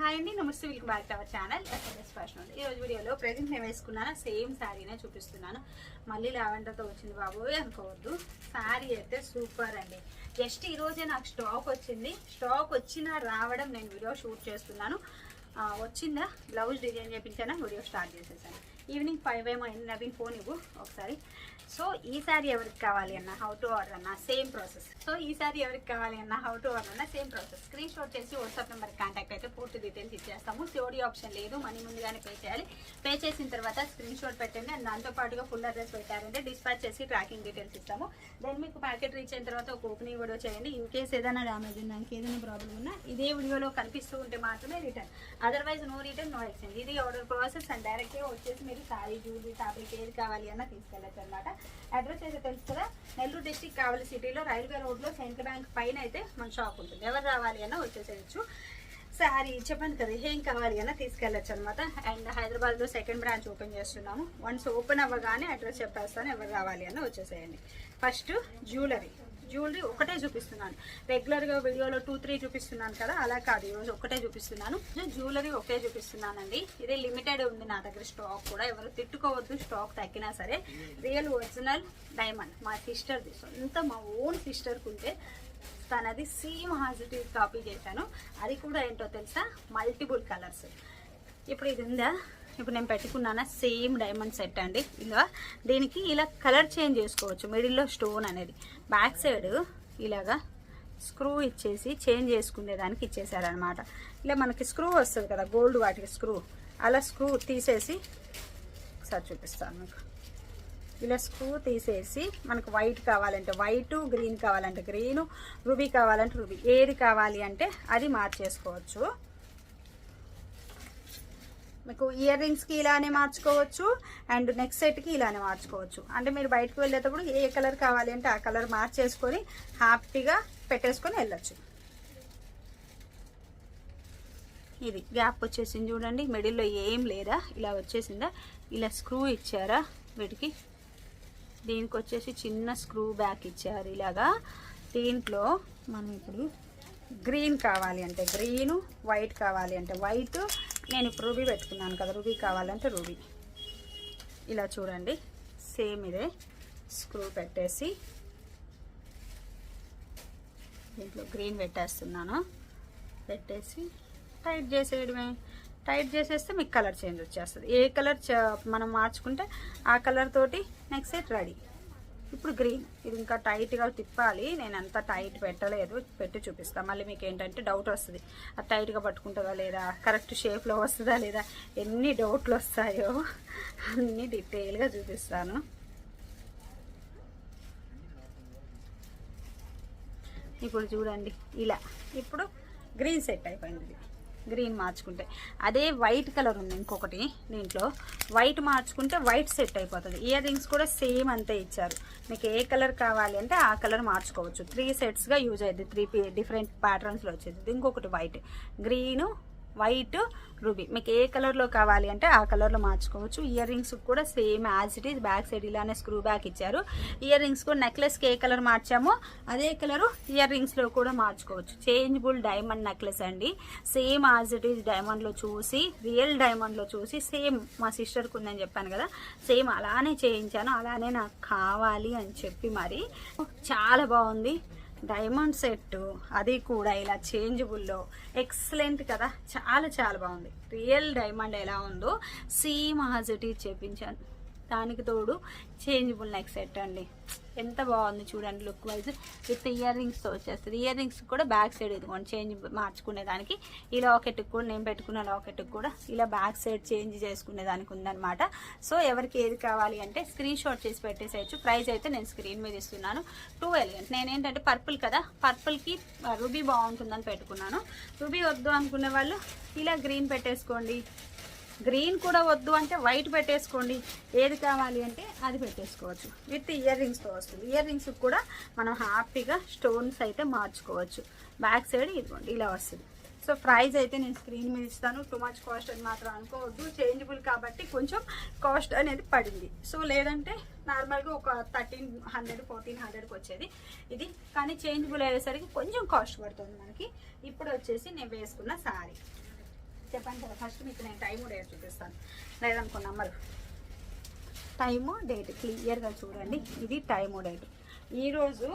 Hi అండి, నమస్తే. Welcome back to our channel SS fashion. ఈ రోజు వీడియోలో ప్రెజెంట్ నేను వేసుకున్నాను సేమ్ శారీనే చూపిస్తున్నాను. మళ్ళీ లావెండర్తో వచ్చింది బాబోయ్ అనుకోవద్దు. శారీ అయితే సూపర్ అండి. జస్ట్ ఈరోజే నాకు స్టాక్ వచ్చింది. స్టాక్ వచ్చినా రావడం నేను వీడియో షూట్ చేస్తున్నాను. వచ్చిందా, బ్లౌజ్ డిజైన్ చేయించాను, వీడియో స్టార్ట్ చేసేసాను. ఈవినింగ్ 5 ఏమో అయింది. నవీన్ ఫోన్ ఇవ్వు ఒకసారి. సో ఈ సారీ ఎవరికి కావాలి అన్న హౌ టు ఆర్డర్ అన్న సేమ్ ప్రాసెస్. స్క్రీన్ షాట్ చేసి వాట్సాప్ నెంబర్ కాంటాక్ట్ అయితే పూర్తి డీటెయిల్స్ ఇచ్చేస్తాము. సిఓడి ఆప్షన్ లేదు, మనీ ముందుగానే పే చేయాలి. పే చేసిన తర్వాత స్క్రీన్ షాట్ పెట్టండి. అండ్ దాంతో పాటుగా ఫుల్ అడ్రస్ పెట్టారంటే డిస్పాచ్ చేసి ట్రాకింగ్ డీటెయిల్స్ ఇస్తాము. దెన్ మీకు ప్యాకెట్ రీచ్ అయిన తర్వాత ఒక ఓపెనింగ్ వీడియో చేయండి. ఇన్ కేస్ ఏదైనా డ్యామేజ్ ఉంది, దానికి ఏదైనా ప్రాబ్లం ఉన్నా ఇదే వీడియోలో కనిపిస్తూ ఉంటే మాత్రమే return, otherwise no return no exchange. ఇది ఆర్డర్ ప్రాసెస్. అండ్ డైరెక్ట్గా వచ్చేసి మీరు సారీ, జ్యూవెలరీ, ఫ్యాబ్రిక్ ఏది కావాలి అన్నా తీసుకెళ్ళచ్చు అనమాట. అడ్రస్ అయితే తెలుసు కదా, నెల్లూరు డిస్ట్రిక్ట్ కావలి సిటీలో రైల్వే రోడ్లో సెంట్రల్ బ్యాంక్ పైన అయితే మన షాప్ ఉంటుంది. ఎవరు రావాలి అన్నా వచ్చేసేయచ్చు. సారీ చెప్పండి కదా, ఏం కావాలి అన్నా తీసుకెళ్ళచ్చు అనమాట. అండ్ హైదరాబాద్లో సెకండ్ బ్రాంచ్ ఓపెన్ చేస్తున్నాము. వన్స్ ఓపెన్ అవ్వగానే అడ్రస్ చెప్పేస్తాను, ఎవరు రావాలి అన్నా వచ్చేసేయండి. ఫస్ట్ జ్యువెలరీ ఒకటే చూపిస్తున్నాను. రెగ్యులర్గా వీడియోలో 2-3 చూపిస్తున్నాను కదా, అలా కాదు. ఈరోజు ఒకటే చూపిస్తున్నాను. జ్యువెలరీ ఒకటే చూపిస్తున్నానండి. ఇదే లిమిటెడ్ ఉంది నా దగ్గర స్టాక్ కూడా. ఎవరు తిట్టుకోవద్దు, స్టాక్ తగ్గినా సరే. రియల్ ఒరిజినల్ డైమండ్ మా సిస్టర్ది, సొంత మా ఓన్ సిస్టర్కి ఉంటే తనది సేమ్ హాజిటీ కాపీ చేశాను. అది కూడా ఏంటో తెలుసా, మల్టిపుల్ కలర్స్. ఇప్పుడు ఇది ఉందా, ఇప్పుడు నేను పెట్టుకున్నాను సేమ్ డైమండ్ సెట్ అండి. ఇలా దీనికి ఇలా కలర్ చేంజ్ చేసుకోవచ్చు. మిడిల్లో స్టోన్ అనేది, బ్యాక్ సైడ్ ఇలాగా స్క్రూ ఇచ్చేసి చేంజ్ చేసుకునేదానికి ఇచ్చేసారనమాట. ఇలా మనకి స్క్రూ వస్తుంది కదా, గోల్డ్ వాటికి స్క్రూ, అలా స్క్రూ తీసేసి ఒకసారి చూపిస్తాను మీకు. ఇలా స్క్రూ తీసేసి మనకు వైట్ కావాలంటే వైట్, గ్రీన్ కావాలంటే గ్రీను, రూబీ కావాలంటే రూబీ, ఏది కావాలి అంటే అది మార్చేసుకోవచ్చు. మీకు ఇయర్ రింగ్స్కి ఇలానే మార్చుకోవచ్చు, అండ్ నెక్స్ట్ సెట్కి ఇలానే మార్చుకోవచ్చు. అంటే మీరు బయటకు వెళ్ళేటప్పుడు ఏ కలర్ కావాలి అంటే ఆ కలర్ మార్చేసుకొని హ్యాపీగా పెట్టేసుకొని వెళ్ళచ్చు. ఇది గ్యాప్ వచ్చేసింది చూడండి, మిడిల్లో ఏం లేదా, ఇలా వచ్చేసిందా. ఇలా స్క్రూ ఇచ్చారా వీటికి, దీనికి వచ్చేసి చిన్న స్క్రూ బ్యాక్ ఇచ్చారు ఇలాగా. దీంట్లో మనం ఇప్పుడు గ్రీన్ కావాలి అంటే గ్రీను, వైట్ కావాలి అంటే వైట్. నేను ఇప్పుడు రూబీ పెట్టుకున్నాను కదా, రూబీ కావాలంటే రూబీ. ఇలా చూడండి, సేమ్ ఇదే స్క్రూ పెట్టేసి దీంట్లో గ్రీన్ పెట్టేస్తున్నాను. పెట్టేసి టైట్ చేసేయడమే. టైట్ చేసేస్తే మీకు కలర్ చేంజ్ వచ్చేస్తుంది. ఏ కలర్ మనం మార్చుకుంటే ఆ కలర్ తోటి నెక్స్ట్ సెట్ రెడీ. ఇప్పుడు గ్రీన్, ఇది ఇంకా టైట్గా తిప్పాలి. నేను అంత టైట్ పెట్టలేదు, పెట్టి చూపిస్తాను. మళ్ళీ మీకు ఏంటంటే డౌట్ వస్తుంది, అది టైట్గా పట్టుకుంటుందా లేదా, కరెక్ట్ షేప్లో వస్తుందా లేదా, ఎన్ని డౌట్లు వస్తాయో అన్నీ డీటెయిల్గా చూపిస్తాను. ఇప్పుడు చూడండి ఇలా, ఇప్పుడు గ్రీన్ సెట్ అయిపోయింది. గ్రీన్ మార్చుకుంటే అదే వైట్ కలర్ ఉంది ఇంకొకటి, దీంట్లో వైట్ మార్చుకుంటే వైట్ సెట్ అయిపోతుంది. ఇయర్ రింగ్స్ కూడా సేమ్ అంతే ఇచ్చారు. మీకు ఏ కలర్ కావాలి అంటే ఆ కలర్ మార్చుకోవచ్చు. 3 సెట్స్గా యూజ్ అయ్యింది, 3 డిఫరెంట్ ప్యాటర్న్స్లో వచ్చేది. ఇంకొకటి వైట్, గ్రీను, వైట్, రూబీ. మీకు ఏ కలర్లో కావాలి అంటే ఆ కలర్లో మార్చుకోవచ్చు. ఇయర్ రింగ్స్ కూడా same as it is, back side ఇలానే స్క్రూ బ్యాక్ ఇచ్చారు. ఇయర్ రింగ్స్ కూడా నెక్లెస్కి ఏ కలర్ మార్చామో అదే కలరు ఇయర్ రింగ్స్లో కూడా మార్చుకోవచ్చు. చేంజబుల్ డైమండ్ నెక్లెస్ అండి. సేమ్ యాజ్ ఇట్ ఈజ్ డైమండ్లో చూసి, రియల్ డైమండ్లో చూసి, సేమ్ మా సిస్టర్కి ఉందని చెప్పాను కదా, సేమ్ అలానే చేయించాను. అలానే నాకు కావాలి అని చెప్పి మరి చాలా బాగుంది డైమండ్ సెట్. అది కూడా ఇలా చేంజబుల్లో ఎక్సలెంట్ కదా, చాలా చాలా బాగుంది. రియల్ డైమండ్ ఎలా ఉందో సేమ్ యాజ్ ఇట్ ఈజ్ చేయించాను. దానికి తోడు చేంజబుల్ నెక్ సెట్ అండి. ఎంత బాగుంది చూడండి, లుక్ వైజ్ విత్ ఇయర్ రింగ్స్తో వచ్చేస్తుంది. ఇయర్ రింగ్స్ కూడా బ్యాక్ సైడ్ ఇదిగోండి చేంజ్ మార్చుకునే దానికి. ఈ లాకెట్కి కూడా, నేను పెట్టుకున్న లాకెట్కి కూడా ఇలా బ్యాక్ సైడ్ చేంజ్ చేసుకునే దానికి ఉందన్నమాట. సో ఎవరికి ఏది కావాలి అంటే స్క్రీన్ షాట్ చేసి పెట్టేసేయచ్చు. ప్రైస్ అయితే నేను స్క్రీన్ మీద ఇస్తున్నాను. 2 ఎలిగెంట్. నేనేంటంటే పర్పుల్ కదా, పర్పుల్కి రూబీ బాగుంటుందని పెట్టుకున్నాను. రూబీ వద్దు అనుకునే వాళ్ళు ఇలా గ్రీన్ పెట్టేసుకోండి. గ్రీన్ కూడా వద్దు అంటే వైట్ పెట్టేసుకోండి. ఏది కావాలి అంటే అది పెట్టేసుకోవచ్చు. విత్ ఇయర్ రింగ్స్తో వస్తుంది. ఇయర్ రింగ్స్ కూడా మనం హ్యాపీగా స్టోన్స్ అయితే మార్చుకోవచ్చు. బ్యాక్ సైడ్ ఇదిగోండి ఇలా వస్తుంది. సో ప్రైస్ అయితే నేను స్క్రీన్ మీద ఇస్తాను. టూ మచ్ కాస్ట్ అని మాత్రం అనుకోవద్దు. చేంజబుల్ కాబట్టి కొంచెం కాస్ట్ అనేది పడింది. సో లేదంటే నార్మల్గా ఒక 1300 1400కి వచ్చేది ఇది. కానీ చేంజబుల్ అయ్యేసరికి కొంచెం కాస్ట్ పడుతుంది మనకి. ఇప్పుడు వచ్చేసి నేను వేసుకున్న శారీ చెప్పాను కదా ఫస్ట్ మీకు నేను టైము డేట్ చూపిస్తాను, లేదనుకో నమ్మరు. టైము డేట్ క్లియర్గా చూడండి. ఇది టైము డేట్. ఈరోజు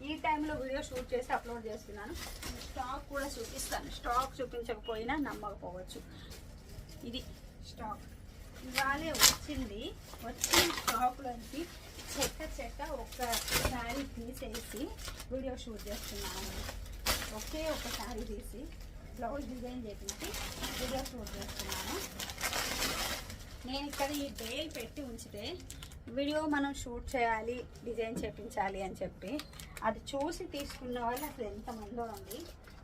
ఈ టైంలో వీడియో షూట్ చేసి అప్లోడ్ చేస్తున్నాను. స్టాక్ కూడా చూపిస్తాను. స్టాక్ చూపించకపోయినా నమ్మకపోవచ్చు. ఇది స్టాక్ ఇవాళే వచ్చింది. వచ్చిన స్టాక్లోంచి చెక్క ఒక్క శారీ తీసేసి వీడియో షూట్ చేస్తున్నాను. ఒకే ఒక శారీ తీసి బ్లౌజ్ డిజైన్ చేపించి వీడియో షూట్ చేస్తున్నాను. నేను ఇక్కడ ఈ బేల్ పెట్టి ఉంచితే వీడియో మనం షూట్ చేయాలి, డిజైన్ చేయించాలి అని చెప్పి అది చూసి తీసుకున్న వాళ్ళు అసలు ఎంతమందో ఉంది.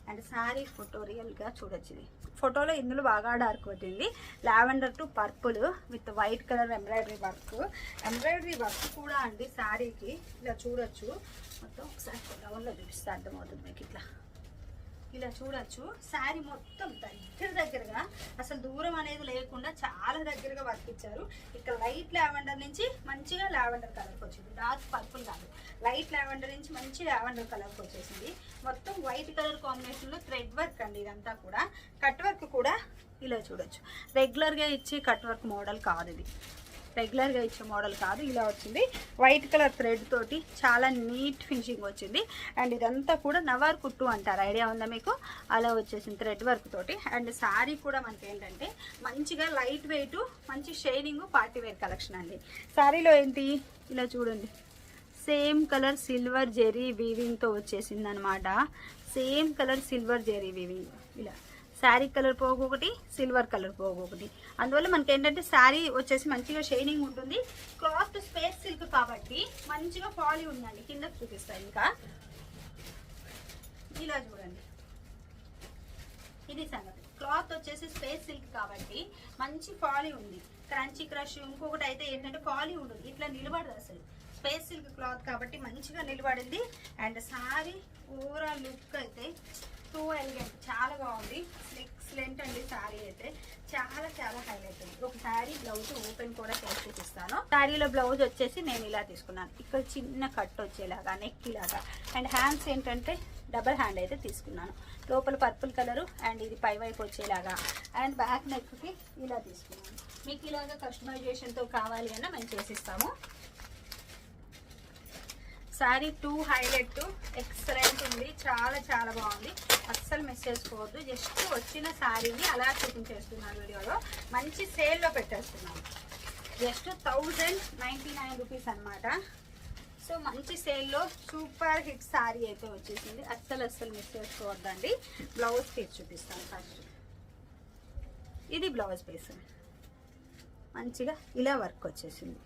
అండ్ శారీ ఫోటో రియల్గా చూడొచ్చు. ఇది ఫోటోలో ఇందులో బాగా డార్క్ వచ్చింది. Lavender to purple with white colour embroidery work కూడా అండి శారీకి. ఇలా చూడొచ్చు. మొత్తం ఒకసారి డబల్లో చూపిస్తే అర్థమవుతుంది మీకు. ఇలా చూడొచ్చు. శారీ మొత్తం దగ్గరగా అసలు దూరం అనేది లేకుండా చాలా దగ్గరగా వర్క్ ఇచ్చారు. ఇక్కడ లైట్ లావెండర్ నుంచి మంచిగా లావెండర్ కలర్కి వచ్చింది. డార్క్ పర్పుల్ కాదు, లైట్ లావెండర్ నుంచి మంచి లావెండర్ కలర్కి వచ్చేసింది. మొత్తం వైట్ కలర్ కాంబినేషన్లో థ్రెడ్ వర్క్ అండి ఇదంతా కూడా. కట్ వర్క్ కూడా ఇలా చూడొచ్చు. రెగ్యులర్గా ఇచ్చి కట్ వర్క్ మోడల్ కాదు ఇది. రెగ్యులర్గా ఇచ్చే మోడల్ కాదు. ఇలా వచ్చింది వైట్ కలర్ థ్రెడ్ తోటి చాలా నీట్ ఫినిషింగ్ వచ్చింది. అండ్ ఇదంతా కూడా నవార్ కుట్టు అంటారు, ఐడియా ఉందా మీకు? అలా వచ్చేసింది థ్రెడ్ వర్క్ తోటి. అండ్ శారీ కూడా మనకి ఏంటంటే మంచిగా లైట్ వెయిట్, మంచి షైనింగ్, పార్టీ వేర్ కలెక్షన్ అండి. శారీలో ఏంటి ఇలా చూడండి, సేమ్ కలర్ సిల్వర్ జెరీ వీవింగ్తో వచ్చేసింది అనమాట. Same colour silver zari weaving. ఇలా శారీ కలర్ పోగు ఒకటి, సిల్వర్ కలర్ పోగు ఒకటి. అందువల్ల మనకి ఏంటంటే శారీ వచ్చేసి మంచిగా షైనింగ్ ఉంటుంది. క్లాత్ స్పేస్ సిల్క్ కాబట్టి మంచిగా ఫాలీ ఉందండి. కిందకి చూపిస్తాను. ఇంకా ఇలా చూడండి, ఇది సంగతి. క్లాత్ వచ్చేసి స్పేస్ సిల్క్ కాబట్టి మంచి ఫాలీ ఉంది. క్రంచీ క్రష్ ఇంకొకటి అయితే ఏంటంటే ఫాలీ ఉండదు, ఇట్లా నిలబడదు అసలు. స్పేస్ సిల్క్ క్లాత్ కాబట్టి మంచిగా నిలబడింది. అండ్ శారీ ఓవరాల్ లుక్ అయితే టూ ఎలిగెంట్, చాలా బాగుంది. ఎక్సలెంట్ అండి. శారీ అయితే చాలా హైలైట్ ఉంది. ఒక శారీ బ్లౌజ్ ఓపెన్ కూడా చేసి చూపిస్తాను. శారీలో బ్లౌజ్ వచ్చేసి నేను ఇలా తీసుకున్నాను. ఇక్కడ చిన్న కట్ వచ్చేలాగా, నెక్ ఇలాగా. అండ్ హ్యాండ్స్ ఏంటంటే డబల్ హ్యాండ్ అయితే తీసుకున్నాను. లోపల పర్పుల్ కలరు అండ్ ఇది పై వైపు వచ్చేలాగా. అండ్ బ్యాక్ నెక్కి ఇలా తీసుకున్నాను. మీకు ఇలాగా కస్టమైజేషన్తో కావాలి అన్న మేము చేసిస్తాము. శారీ టూ హైలైట్, ఎక్సలెంట్ ఉంది. చాలా బాగుంది. అస్సలు మిస్ చేసుకోవద్దు. జస్ట్ వచ్చిన శారీని అలా చూపించేస్తున్నాను వీడియోలో. మంచి సేల్లో పెట్టేస్తున్నాను. జస్ట్ 1099 రూపీస్ అనమాట. సో మంచి సేల్లో సూపర్ హిట్ శారీ అయితే వచ్చేసింది. అస్సలు మిస్ చేసుకోవద్దండి. బ్లౌజ్ పీస్ చూపిస్తాను ఫస్ట్. ఇది బ్లౌజ్ పీస్. మంచిగా ఇలా వర్క్ వచ్చేసింది.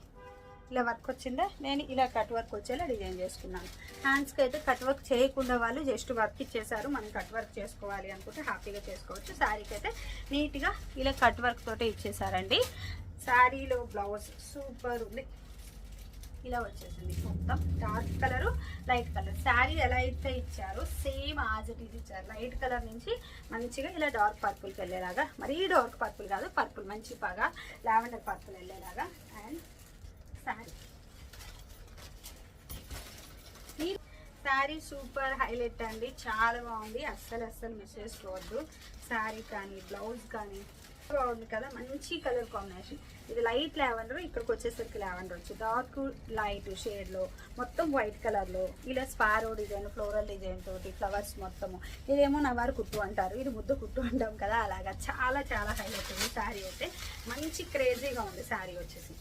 ఇలా వర్క్ వచ్చిందా, నేను ఇలా కట్ వర్క్ వచ్చేలా డిజైన్ చేసుకున్నాను. హ్యాండ్స్కి అయితే కట్ వర్క్ చేయకుండా వాళ్ళు జస్ట్ వర్క్ ఇచ్చేసారు. మనం కట్ వర్క్ చేసుకోవాలి అనుకుంటే హ్యాపీగా చేసుకోవచ్చు. శారీకి అయితే నీట్గా ఇలా కట్ వర్క్ తోటే ఇచ్చేసారండి. శారీలో బ్లౌజ్ సూపర్ ఉంది. ఇలా వచ్చేసింది. మొత్తం dark colour, light colour. Sari ఎలా అయితే ఇచ్చారో సేమ్ యాజ్ ఇట్ ఈజ్ ఇచ్చారు. లైట్ కలర్ నుంచి మంచిగా ఇలా డార్క్ పర్పుల్కి వెళ్ళేలాగా, మరీ డార్క్ పర్పుల్ కాదు, పర్పుల్ మంచి బాగా లావెండర్ పర్పుల్ వెళ్ళేలాగా. అండ్ శారీ సూపర్ హైలైట్ అండి. చాలా బాగుంది. అస్సలు మిస్ చేసుకోవద్దు. శారీ కానీ బ్లౌజ్ కానీ బాగుంది కదా. మంచి కలర్ కాంబినేషన్. ఇది లైట్ లావెండర్, ఇక్కడికి వచ్చేసరికి లావెండర్ వచ్చి డార్క్ లైట్ షేడ్లో మొత్తం వైట్ కలర్లో ఇలా స్పారో డిజైన్, ఫ్లోరల్ డిజైన్ తోటి ఫ్లవర్స్ మొత్తము. ఇదేమో నవారు కుట్టు అంటారు, ఇది ముద్ద కుట్టు అంటాం కదా, అలాగా చాలా హైలైట్ ఉంది. శారీ అయితే మంచి క్రేజీగా ఉంది. శారీ వచ్చేసి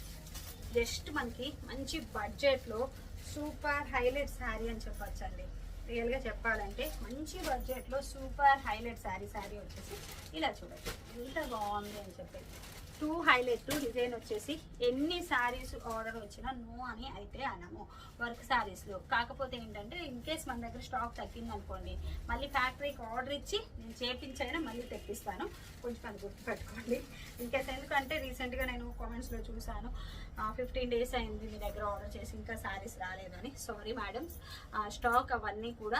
జస్ట్ మనకి మంచి బడ్జెట్లో సూపర్ హైలైట్ శారీ అని చెప్పొచ్చండి. రియల్గా చెప్పాలంటే మంచి బడ్జెట్లో సూపర్ హైలైట్ శారీ వచ్చేసి ఇలా చూడండి ఎంత బాగుంది అని చెప్పేసి. టూ హైలైట్ డిజైన్ వచ్చేసి ఎన్ని శారీస్ ఆర్డర్ వచ్చినా నో అని అయితే అనము వర్క్ శారీస్లో. కాకపోతే ఏంటంటే ఇన్ కేస్ మన దగ్గర స్టాక్ తగ్గింది అనుకోండి, మళ్ళీ ఫ్యాక్టరీకి ఆర్డర్ ఇచ్చి నేను చేపించైనా మళ్ళీ తెప్పిస్తాను. కొంచెం అది గుర్తుపెట్టుకోండి. ఇన్ కేస్ ఎందుకంటే రీసెంట్గా నేను కామెంట్స్లో చూసాను 15 days అయింది మీ దగ్గర ఆర్డర్ చేసి ఇంకా శారీస్ రాలేదని. సారీ మేడమ్స్, స్టాక్ అవన్నీ కూడా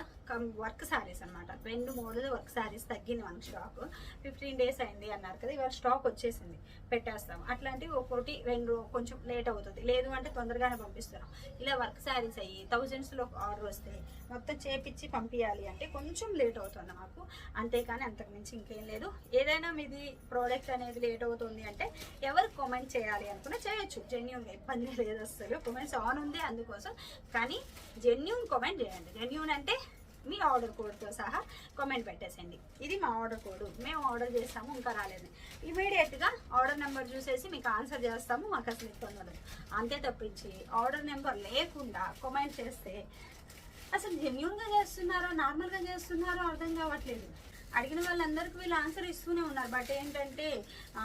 వర్క్ శారీస్ అనమాట. 2-3 వర్క్ శారీస్ తగ్గింది మనకి స్టాక్. 15 days అయింది అన్నారు కదా, ఇవాళ స్టాక్ వచ్చేసింది, పెట్టేస్తాం. అట్లాంటివి ఒకటి 2 కొంచెం లేట్ అవుతుంది, లేదు అంటే తొందరగానే పంపిస్తున్నాం. ఇలా వర్క్ శారీస్ అయ్యి థౌజండ్స్లో ఆర్డర్ వస్తే మొత్తం చేపించి పంపించాలి అంటే కొంచెం లేట్ అవుతుంది మాకు, అంతేకాని అంతకుమించి ఇంకేం లేదు. ఏదైనా ఇది ప్రోడక్ట్ అనేది లేట్ అవుతుంది అంటే ఎవరు కామెంట్ చేయాలి అనుకున్నా చేయొచ్చు, జెన్యూన్గా ఇబ్బంది లేదు అసలు. కామెంట్స్ ఆన్ ఉంది అందుకోసం, కానీ జెన్యూన్ కామెంట్ చేయండి. జెన్యూన్ అంటే మీ ఆర్డర్ కోడ్తో సహా కామెంట్ పెట్టేసండి, ఇది మా ఆర్డర్ కోడ్, మేము ఆర్డర్ చేస్తాము ఇంకా రాలేదు, ఇమీడియట్గా ఆర్డర్ నెంబర్ చూసేసి మీకు ఆన్సర్ చేస్తాము, మాకు అసలు ఇబ్బంది ఉండదు. అంతే తప్పించి ఆర్డర్ నెంబర్ లేకుండా కామెంట్ చేస్తే అసలు జెన్యూన్గా చేస్తున్నారో నార్మల్గా చేస్తున్నారో అర్థం కావట్లేదు. అడిగిన వాళ్ళందరికీ వీళ్ళు ఆన్సర్ ఇస్తూనే ఉన్నారు, బట్ ఏంటంటే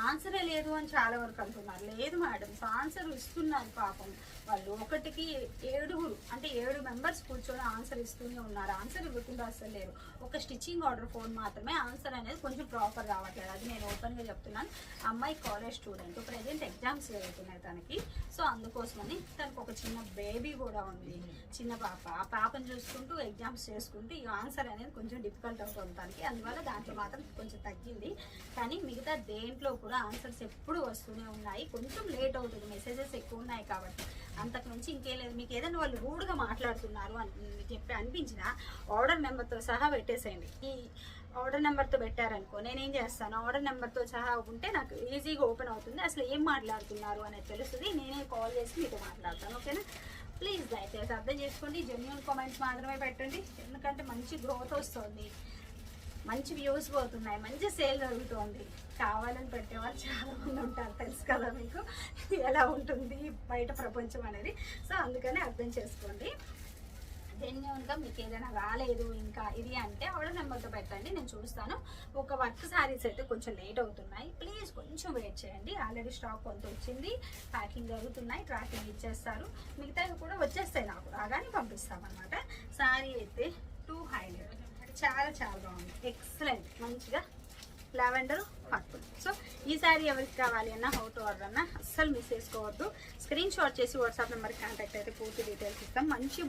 ఆన్సరే లేదు అని చాలా వరకు అంటున్నారు. లేదు మేడం, ఆన్సర్ ఇస్తున్నారు పాపం వాళ్ళు. ఒకటికి 7 అంటే 7 మెంబర్స్ కూర్చొని ఆన్సర్ ఇస్తూనే ఉన్నారు, ఆన్సర్ ఇవ్వకుండా అసలు లేరు. ఒక స్టిచ్చింగ్ ఆర్డర్ ఫోన్ మాత్రమే ఆన్సర్ అనేది కొంచెం ప్రాపర్ రావట్లేదు, అది నేను ఓపెన్గా చెప్తున్నాను. అమ్మాయి కాలేజ్ స్టూడెంట్, ప్రజెంట్ ఎగ్జామ్స్ జరుగుతున్నాయి తనకి. సో అందుకోసమని తనకు ఒక చిన్న బేబీ కూడా ఉంది, చిన్న పాప. ఆ పాపను చూసుకుంటూ ఎగ్జామ్స్ చేసుకుంటూ ఈ ఆన్సర్ అనేది కొంచెం డిఫికల్ట్ అవుతుంది తనకి, అందువల్ల దాంట్లో మాత్రం కొంచెం తగ్గింది. కానీ మిగతా దేంట్లో కూడా ఆన్సర్స్ ఎప్పుడు వస్తూనే ఉన్నాయి, కొంచెం లేట్ అవుతుంది, మెసేజెస్ ఎక్కువ ఉన్నాయి కాబట్టి. అంతకు మించి ఇంకేం లేదు. మీకు ఏదైనా వాళ్ళు రూడ్గా మాట్లాడుతున్నారు అని చెప్పి అనిపించినా ఆర్డర్ నెంబర్తో సహా పెట్టేసేయండి. ఈ ఆర్డర్ నెంబర్తో పెట్టారనుకో, నేనేం చేస్తాను, ఆర్డర్ నెంబర్తో సహా ఉంటే నాకు ఈజీగా ఓపెన్ అవుతుంది, అసలు ఏం మాట్లాడుతున్నారు అనేది తెలుస్తుంది, నేనే కాల్ చేసి మీతో మాట్లాడతాను. ఓకేనా? ప్లీజ్ దయచేసి అర్థం చేసుకోండి, జెన్యూన్ కామెంట్స్ మాత్రమే పెట్టండి, ఎందుకంటే మంచి గ్రోత్ వస్తుంది, మంచి వ్యూస్ పోతున్నాయి, మంచి సేల్ జరుగుతుంది. కావాలని పెట్టేవాళ్ళు చాలా మంది ఉంటారు, తెలుసు కదా మీకు ఎలా ఉంటుంది బయట ప్రపంచం అనేది. సో అందుకని అర్థం చేసుకోండి. జెన్యూన్గా మీకు ఏదైనా రాలేదు ఇంకా ఇది అంటే ఆర్డర్ నెంబర్తో పెట్టండి, నేను చూస్తాను. ఒక వర్క్ శారీస్ అయితే కొంచెం లేట్ అవుతున్నాయి, ప్లీజ్ కొంచెం వెయిట్ చేయండి. ఆల్రెడీ స్టాక్ కొంత వచ్చింది, ప్యాకింగ్ జరుగుతున్నాయి, ట్రాకింగ్ ఇచ్చేస్తారు, మిగతావి కూడా వచ్చేస్తాయి, నాకు రాగానే పంపిస్తామన్నమాట. శారీ అయితే 2 హైలైట్, చాలా చాలా బాగుంది, ఎక్సలెంట్, మంచిగా లావెండర్ పర్పుల్. సో ఈ శారీ ఎవరికి కావాలి అన్నా, హౌ టు ఆర్డర్ అన్నా అస్సలు మిస్ చేసుకోవద్దు. స్క్రీన్ షాట్ చేసి వాట్సాప్ నెంబర్కి కాంటాక్ట్ అయితే పూర్తి డీటెయిల్స్ ఇస్తాం. మంచి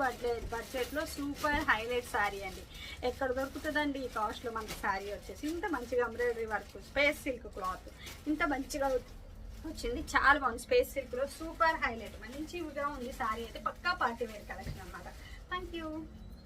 బడ్జెట్లో సూపర్ హైలైట్ శారీ అండి, ఎక్కడ దొరుకుతుందండి ఈ కాస్ట్లో మనకి శారీ వచ్చేసి. ఇంత మంచిగా embroidery work, space silk cloth ఇంత మంచిగా వచ్చింది, చాలా బాగుంది. స్పేస్ సిల్క్లో సూపర్ హైలైట్, మంచిగా ఉంది శారీ అయితే, పక్కా పార్టీ వేర్ కలెక్షన్ అన్నమాట. Thank you.